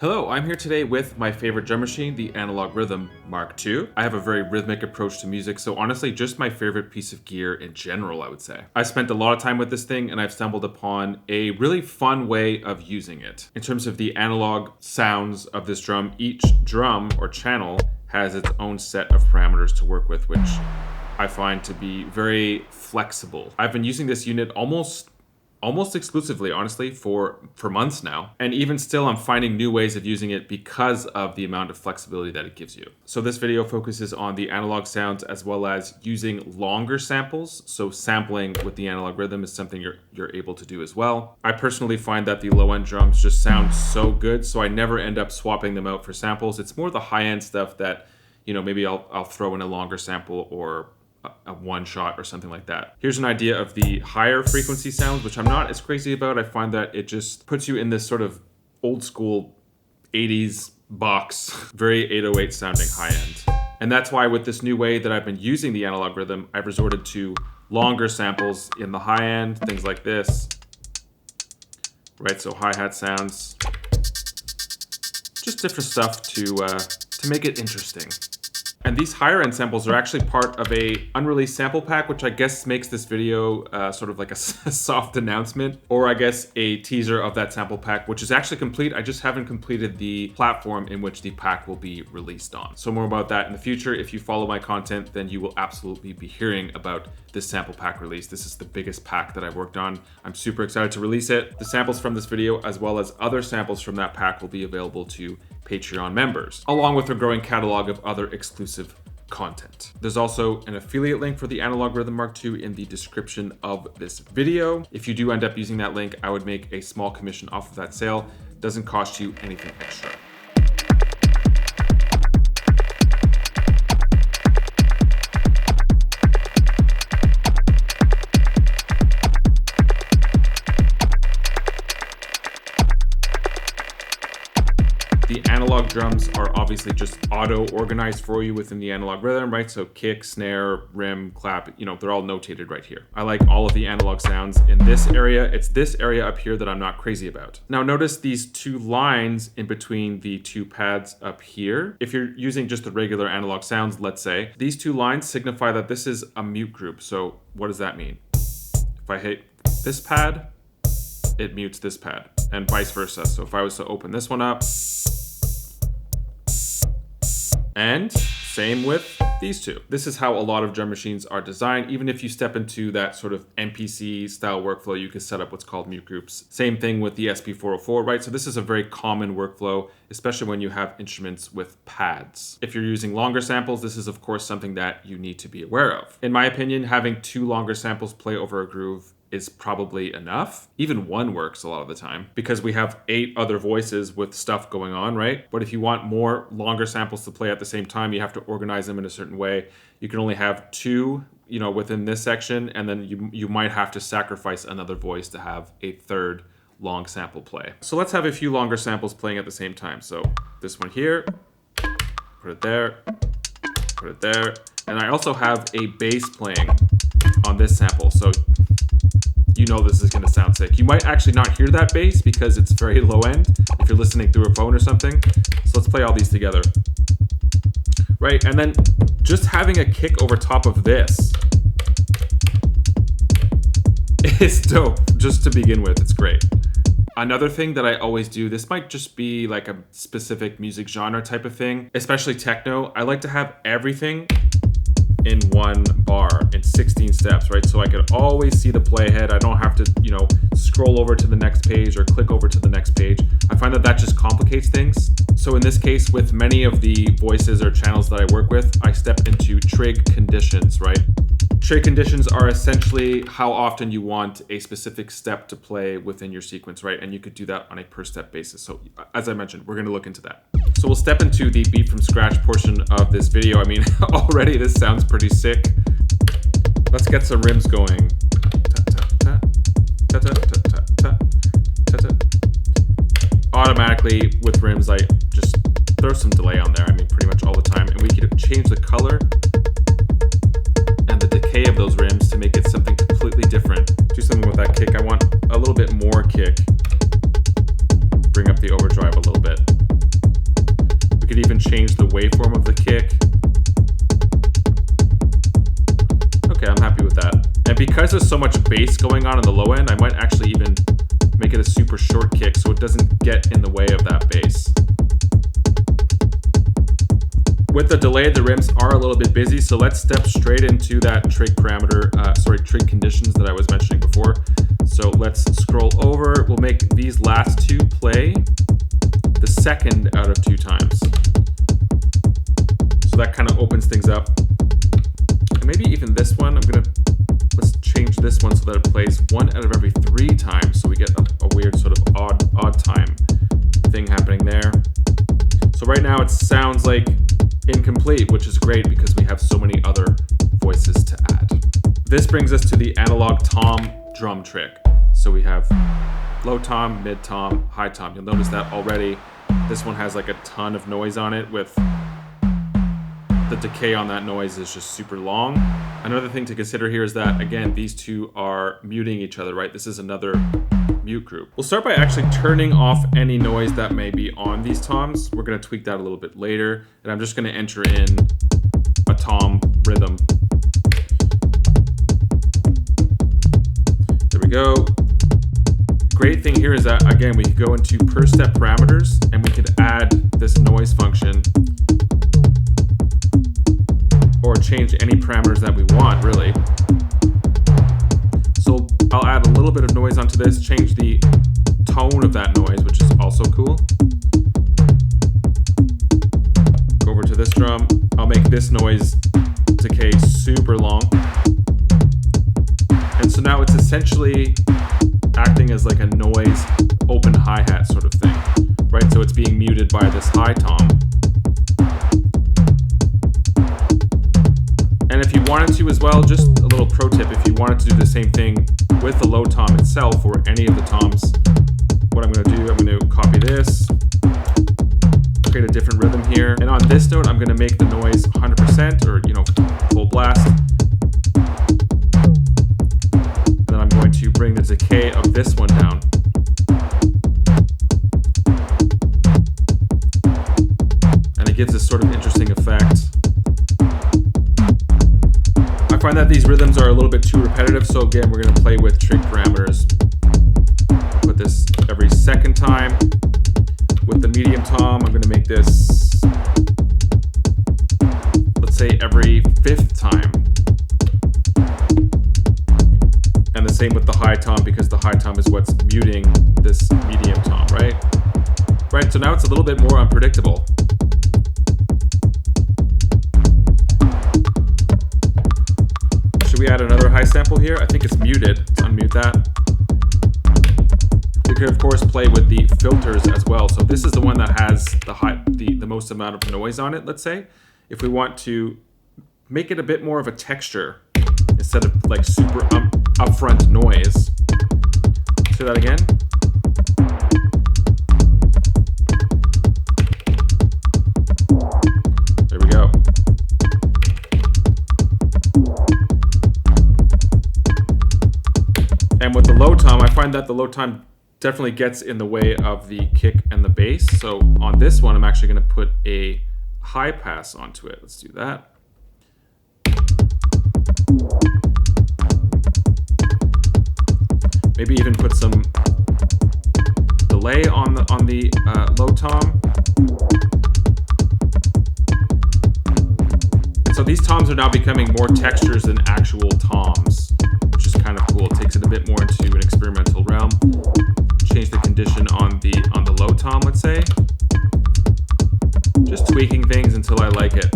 Hello, I'm here today with my favorite drum machine, the Analog Rytm MKII. I have a very rhythmic approach to music, so honestly, just my favorite piece of gear in general, I would say. I spent a lot of time with this thing and I've stumbled upon a really fun way of using it. In terms of the analog sounds of this drum, each drum or channel has its own set of parameters to work with, which I find to be very flexible. I've been using this unit almost exclusively, honestly, for months now. And even still, I'm finding new ways of using it because of the amount of flexibility that it gives you. So this video focuses on the analog sounds as well as using longer samples. So sampling with the Analog Rytm is something you're able to do as well. I personally find that the low-end drums just sound so good, so I never end up swapping them out for samples. It's more the high-end stuff that, you know, maybe I'll throw in a longer sample or a one shot or something like that. Here's an idea of the higher frequency sounds, which I'm not as crazy about. I find that it just puts you in this sort of old school 80s box, very 808 sounding high end. And that's why with this new way that I've been using the Analog Rytm, I've resorted to longer samples in the high end, things like this, right? So hi-hat sounds, just different stuff to make it interesting. And these higher end samples are actually part of a unreleased sample pack, which I guess makes this video sort of like a soft announcement, or I guess a teaser of that sample pack, which is actually complete. I just haven't completed the platform in which the pack will be released on. So more about that in the future. If you follow my content, then you will absolutely be hearing about this sample pack release. This is the biggest pack that I've worked on. I'm super excited to release it. The samples from this video, as well as other samples from that pack, will be available to Patreon members, along with a growing catalog of other exclusive content. There's also an affiliate link for the Analog Rytm MKII in the description of this video. If you do end up using that link, I would make a small commission off of that sale. It doesn't cost you anything extra. The analog drums are obviously just auto-organized for you within the Analog Rytm, right? So kick, snare, rim, clap, you know, they're all notated right here. I like all of the analog sounds in this area. It's this area up here that I'm not crazy about. Now notice these two lines in between the two pads up here. If you're using just the regular analog sounds, let's say, these two lines signify that this is a mute group. So what does that mean? If I hit this pad, it mutes this pad, and vice versa. So if I was to open this one up, and same with these two. This is how a lot of drum machines are designed. Even if you step into that sort of MPC style workflow, you can set up what's called mute groups. Same thing with the SP404, right? So this is a very common workflow, especially when you have instruments with pads. If you're using longer samples, this is of course something that you need to be aware of. In my opinion, having two longer samples play over a groove is probably enough. Even one works a lot of the time because we have 8 other voices with stuff going on, right? But if you want more longer samples to play at the same time, you have to organize them in a certain way. You can only have 2, you know, within this section, and then you might have to sacrifice another voice to have a third long sample play. So let's have a few longer samples playing at the same time. So this one here, put it there, put it there. And I also have a bass playing on this sample. So you know this is going to sound sick. You might actually not hear that bass because it's very low end if you're listening through a phone or something. So let's play all these together. Right, and then just having a kick over top of this is dope, just to begin with. It's great. Another thing that I always do, this might just be like a specific music genre type of thing, especially techno. I like to have everything in one bar in 16 steps, right? So I can always see the playhead. I don't have to, you know, scroll over to the next page or click over to the next page. I find that just complicates things. So in this case, with many of the voices or channels that I work with, I step into trig conditions, right? Trig conditions are essentially how often you want a specific step to play within your sequence, right? And you could do that on a per step basis. So as I mentioned, we're gonna look into that. So we'll step into the beat from scratch portion of this video. I mean, already this sounds pretty sick. Let's get some rims going. Automatically with rims, I just throw some delay on there. I mean, pretty much all the time. And we can change the color and the decay of those rims to make it something completely different. Do something with that kick. I want a little bit more kick. Bring up the overdrive a little bit. change the waveform of the kick. Okay, I'm happy with that. And because there's so much bass going on the low end, I might actually even make it a super short kick so it doesn't get in the way of that bass. With the delay, the rims are a little bit busy, so let's step straight into that trig parameter, trig conditions that I was mentioning before. So let's scroll over. We'll make these last two play the second out of 2 times. So that kind of opens things up. And maybe even this one, let's change this one so that it plays 1 out of every 3 times, so we get a weird sort of odd time thing happening there. So right now it sounds like incomplete, which is great because we have so many other voices to add. This brings us to the analog tom drum trick. So we have low tom, mid tom, high tom. You'll notice that already. This one has like a ton of noise on it, with the decay on that noise is just super long. Another thing to consider here is that, again, these two are muting each other, right? This is another mute group. We'll start by actually turning off any noise that may be on these toms. We're going to tweak that a little bit later, and I'm just going to enter in a tom rhythm. There we go. Great thing here is that, again, we could go into per step parameters and we could add this noise function or change any parameters that we want, really. So I'll add a little bit of noise onto this, change the tone of that noise, which is also cool. Go over to this drum. I'll make this noise decay super long. And so now it's essentially acting as like a noise open hi-hat sort of thing, right? So it's being muted by this high tom. And if you wanted to as well, just a little pro tip, if you wanted to do the same thing with the low tom itself or any of the toms, what I'm going to do, I'm going to copy this, create a different rhythm here, and on this note I'm going to make the noise 100% or full blast. And then I'm going to bring the decay of this one down. And it gives this sort of interesting effect. I find that these rhythms are a little bit too repetitive, so again, we're going to play with trig parameters. Put this every second time. With the medium tom, I'm going to make this, let's say, every 5th time. And the same with the high tom, because the high tom is what's muting this medium tom, right? Right, so now it's a little bit more unpredictable. We add another high sample here. I think it's muted. Let's unmute that. We could of course play with the filters as well. So this is the one that has the most amount of noise on it, let's say. If we want to make it a bit more of a texture instead of like super upfront noise. Say that again. There we go. And with the low tom, I find that the low tom definitely gets in the way of the kick and the bass. So on this one, I'm actually going to put a high pass onto it. Let's do that. Maybe even put some delay on the low tom. And so these toms are now becoming more textures than actual toms, which is kind of cool. It takes it a bit more into an experimental realm. Change the condition on the low tom, let's say. Just tweaking things until I like it.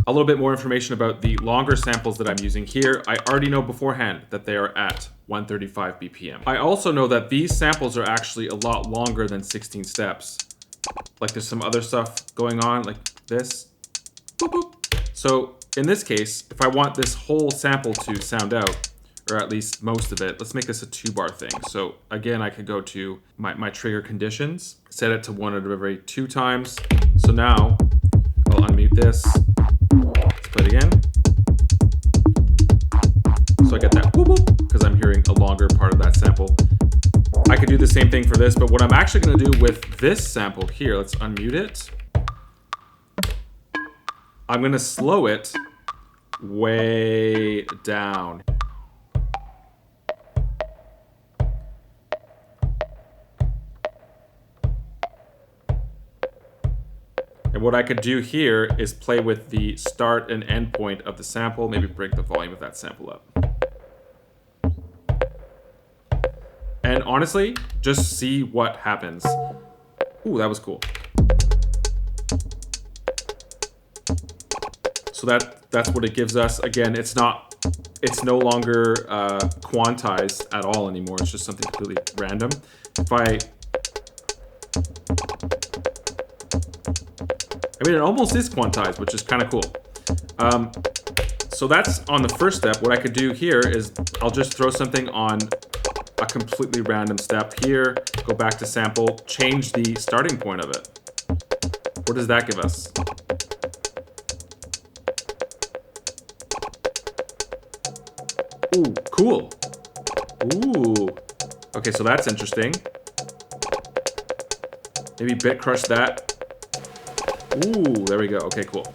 A little bit more information about the longer samples that I'm using here. I already know beforehand that they are at 135 BPM. I also know that these samples are actually a lot longer than 16 steps. Like there's some other stuff going on like this. Boop, boop. So in this case, if I want this whole sample to sound out, or at least most of it, let's make this a 2-bar thing. So again, I could go to my trigger conditions, set it to 1 out of every 2 times. So now I'll unmute this. Let's play it again. So I get that whoop whoop because I'm hearing a longer part of that sample. I could do the same thing for this, but what I'm actually going to do with this sample here, let's unmute it. I'm going to slow it way down. And what I could do here is play with the start and end point of the sample, maybe break the volume of that sample up. And honestly, just see what happens. Ooh, that was cool. So that's what it gives us. Again, it's no longer quantized at all anymore. It's just something completely random. I mean, it almost is quantized, which is kind of cool. So that's on the first step. What I could do here is I'll just throw something on a completely random step here, go back to sample, change the starting point of it. What does that give us? Ooh, cool. Ooh. Okay, so that's interesting. Maybe bit crush that. Ooh, there we go. Okay, cool.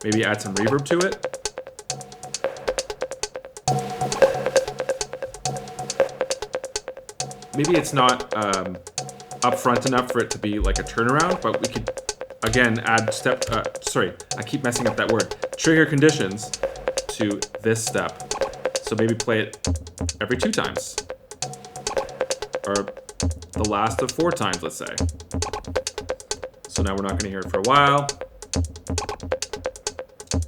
Maybe add some reverb to it. Maybe it's not upfront enough for it to be like a turnaround, but we could, again, add sorry, I keep messing up that word. Trigger conditions to this step. So maybe play it every 2 times. Or the last of 4 times, let's say. So now we're not going to hear it for a while.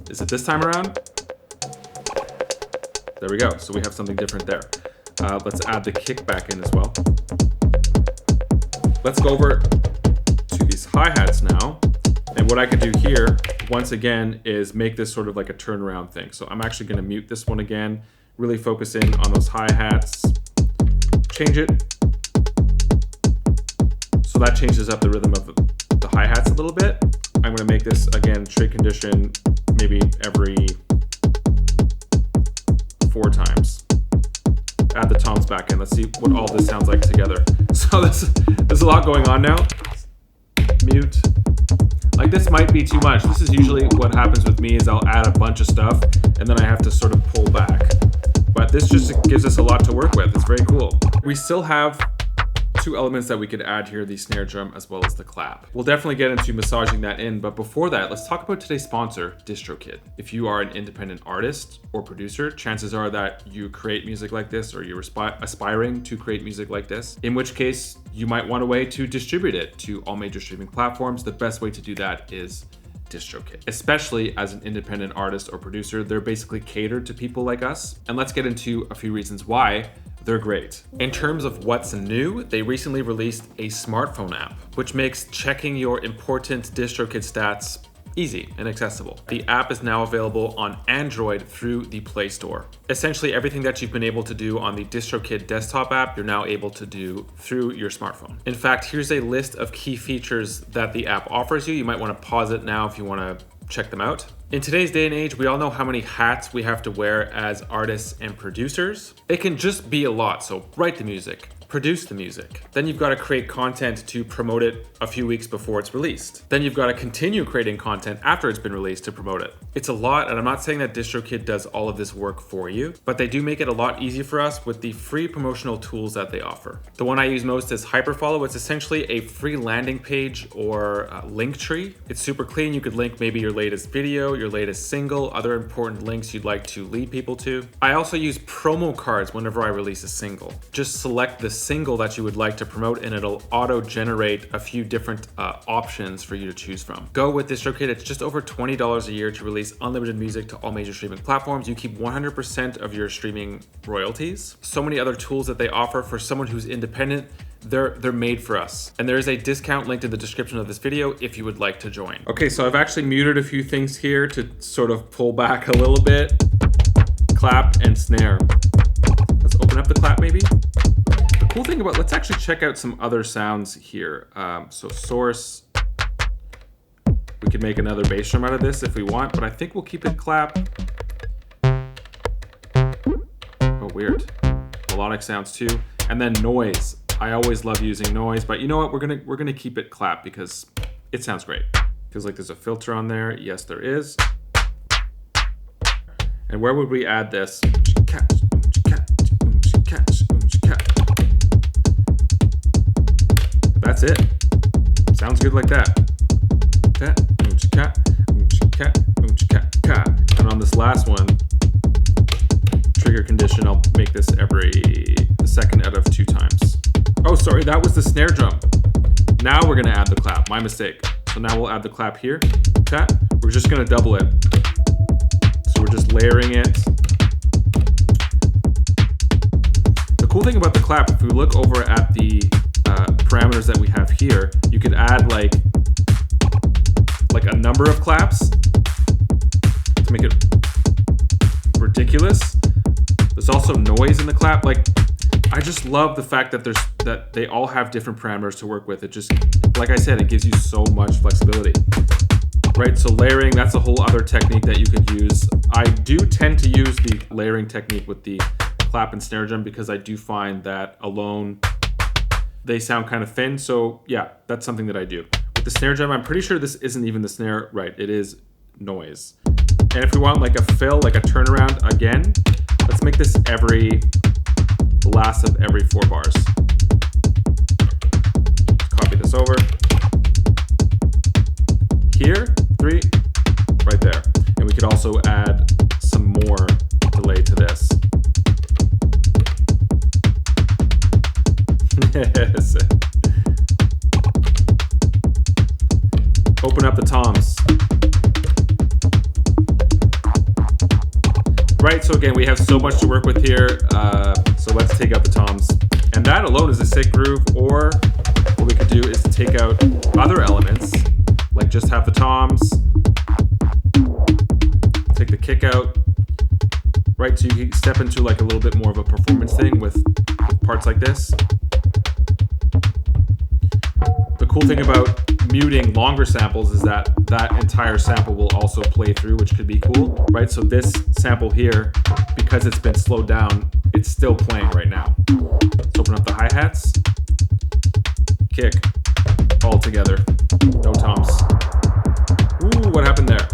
Is it this time around? There we go. So we have something different there. Let's add the kick back in as well. Let's go over to these hi-hats now. And what I could do here, once again, is make this sort of like a turnaround thing. So I'm actually going to mute this one again, really focus in on those hi-hats, change it. So that changes up the rhythm of the hi-hats a little bit. I'm going to make this, again, trig condition maybe every 4 times. Add the toms back in. Let's see what all this sounds like together. So there's a lot going on now. Mute. Like, this might be too much. This is usually what happens with me is I'll add a bunch of stuff and then I have to sort of pull back. But this just gives us a lot to work with. It's very cool. We still have 2 elements that we could add here, the snare drum as well as the clap. We'll definitely get into massaging that in, but before that, let's talk about today's sponsor, DistroKid. If you are an independent artist or producer, chances are that you create music like this or you're aspiring to create music like this, in which case you might want a way to distribute it to all major streaming platforms. The best way to do that is DistroKid. Especially as an independent artist or producer, they're basically catered to people like us. And let's get into a few reasons why they're great. In terms of what's new, they recently released a smartphone app, which makes checking your important DistroKid stats easy and accessible. The app is now available on Android through the Play Store. Essentially everything that you've been able to do on the DistroKid desktop app, you're now able to do through your smartphone. In fact, here's a list of key features that the app offers you. You might want to pause it now if you want to check them out. In today's day and age, we all know how many hats we have to wear as artists and producers. It can just be a lot, so write the music, produce the music. Then you've got to create content to promote it a few weeks before it's released. Then you've got to continue creating content after it's been released to promote it. It's a lot, and I'm not saying that DistroKid does all of this work for you, but they do make it a lot easier for us with the free promotional tools that they offer. The one I use most is Hyperfollow. It's essentially a free landing page or link tree. It's super clean. You could link maybe your latest video, your latest single, other important links you'd like to lead people to. I also use promo cards whenever I release a single. Just select the single that you would like to promote and it'll auto-generate a few different options for you to choose from. Go with DistroKid. It's just over $20 a year to release unlimited music to all major streaming platforms. You keep 100% of your streaming royalties. So many other tools that they offer for someone who's independent. They're made for us. And there is a discount linked in the description of this video if you would like to join. Okay, so I've actually muted a few things here to sort of pull back a little bit. Clap and snare. Let's open up the clap maybe. The cool thing about, let's actually check out some other sounds here. So source, we could make another bass drum out of this if we want, but I think we'll keep it clap. Oh, weird. Melodic sounds too. And then noise. I always love using noise, but you know what? We're gonna keep it clap because it sounds great. Feels like there's a filter on there. Yes, there is. And where would we add this? That's it. Sounds good like that. And on this last one, trigger condition, I'll make this every second out of 2 times. Oh, sorry, that was the snare drum. Now we're gonna add the clap, my mistake. So now we'll add the clap here. We're just gonna double it. So we're just layering it. The cool thing about the clap, if we look over at the parameters that we have here, you could add like a number of claps to make it ridiculous. There's also noise in the clap. Like, I just love the fact that they all have different parameters to work with. It just, like I said, it gives you so much flexibility. Right, so layering, that's a whole other technique that you could use. I do tend to use the layering technique with the clap and snare drum because I do find that alone they sound kind of thin. So yeah, that's something that I do. With the snare drum, I'm pretty sure this isn't even the snare. Right, it is noise. And if we want like a fill, like a turnaround again, let's make this the last of every 4 bars. Copy this over. Here, 3, right there. And we could also add some more delay to this. Yes. Open up the toms. Right, so again, we have so much to work with here. So let's take out the toms. And that alone is a sick groove, or what we could do is take out other elements, like just have the toms, take the kick out, right? So you can step into like a little bit more of a performance thing with parts like this. The cool thing about muting longer samples is that that entire sample will also play through, which could be cool, right? So this sample here, because it's been slowed down, it's still playing right now. Let's open up the hi-hats, kick, all together, no toms. Ooh, what happened there?